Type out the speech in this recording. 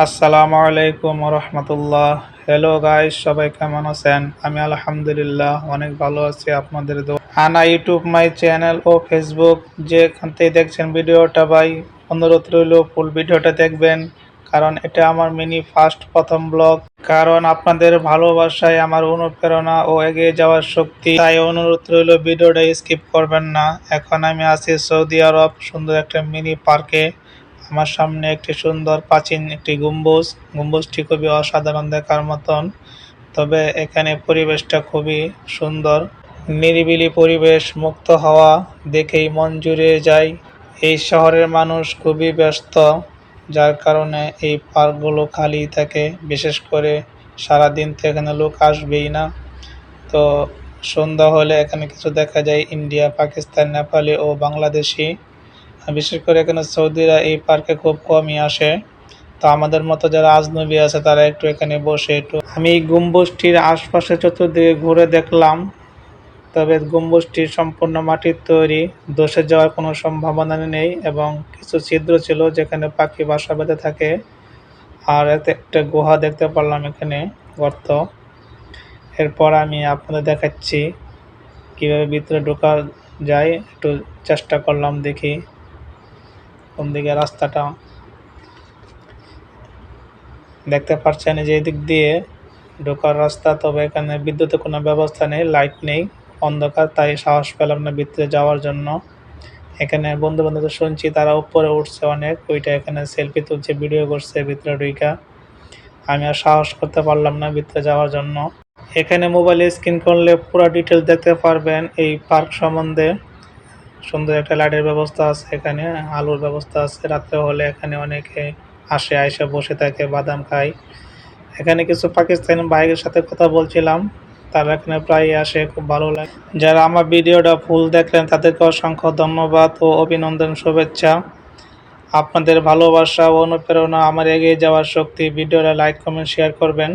আসসালামু আলাইকুম রহমতুল্লাহ। Hello guys, সবাই কেমন আছেন? আমি আলহামদুলিল্লাহ অনেক ভালো আছি আপনাদের দোয়া। আনা ইউটিউব মাই চ্যানেল ও ফেসবুক যেখান থেকে দেখছেন ভিডিওটা, ভাই অনুরোধ রইল ফুল ভিডিওটা দেখবেন, কারণ এটা আমার মিনি ফার্স্ট প্রথম ব্লগ। কারণ আপনাদের ভালোবাসায় আমার অনুপ্রেরণা ও এগিয়ে যাওয়ার শক্তি, তাই অনুরোধ রইল ভিডিওটা স্কিপ করবেন না। এখন আমি আছি সৌদি আরব, সুন্দর একটা মিনি পার্কে। আমার সামনে একটি সুন্দর প্রাচীন একটি গম্বুজটি খুবই অসাধারণ দেখার মতন। তবে এখানে পরিবেশটা খুবই সুন্দর, নিরিবিলি পরিবেশ, মুক্ত হাওয়া দেখেই মন জুড়ে যায়। এই শহরের মানুষ খুবই ব্যস্ত, যার কারণে এই পার্কগুলো খালি থাকে। বিশেষ করে সারাদিন তো এখানে লোক আসবেই না। তো সন্ধ্যা হলে এখানে কিছু দেখা যায় ইন্ডিয়া, পাকিস্তান, নেপালি ও বাংলাদেশি। বিশেষ করে এখানে সৌদিরা এই পার্কে খুব কমই আসে। তো আমাদের মতো যারা আজনবী আছে তারা একটু এখানে বসে একটু। আমি এই গম্বুজটির আশপাশে চতুর্দিকে ঘুরে দেখলাম। তবে গম্বুজটি সম্পূর্ণ মাটির তৈরি, ধসে যাওয়ার কোনো সম্ভাবনা নেই এবং কিছু ছিদ্র ছিল যেখানে পাখি বাসা বেঁধে থাকে। আর এতে একটা গুহা দেখতে পারলাম এখানে, গর্ত। এরপর আমি আপনাদের দেখাচ্ছি কিভাবে ভিতরে ঢোকা যায়। একটু চেষ্টা করলাম, দেখি কোন দিকে রাস্তাটা। দেখতে পাচ্ছেন যে এই দিক দিয়ে ঢোকার রাস্তা, তবে এখানে বিদ্যুতের কোনো ব্যবস্থা নেই, লাইট নেই, অন্ধকার, তাই সাহস পেলাম না ভিতরে যাওয়ার জন্য। এখানে বন্ধু বান্ধবদের শুনছি তারা উপরে উঠছে অনেক, ওইটা এখানে সেলফি তুলছে, ভিডিও করছে ভিতরে ঢুইকা। আমি আর সাহস করতে পারলাম না ভিতরে যাওয়ার জন্য। এখানে মোবাইলে স্ক্রিন করলে পুরো ডিটেলস দেখতে পারবেন এই পার্ক সম্বন্ধে। সুন্দর একটা লাইটের ব্যবস্থা আছে, এখানে আলোর ব্যবস্থা আছে। রাত্রে হলে এখানে অনেকে আসে, আইসা বসে থাকে, বাদাম খায়। এখানে কিছু পাকিস্তানি ভাইয়ের সাথে কথা বলছিলাম, তারা এখানে প্রায় আসে, খুব ভালো লাগে। যারা আমার ভিডিওটা ফুল দেখলেন তাদেরকে অসংখ্য ধন্যবাদ ও অভিনন্দন, শুভেচ্ছা। আপনাদের ভালোবাসা ও অনুপ্রেরণা আমার এগিয়ে যাওয়ার শক্তি। ভিডিওটা লাইক, কমেন্ট, শেয়ার করবেন।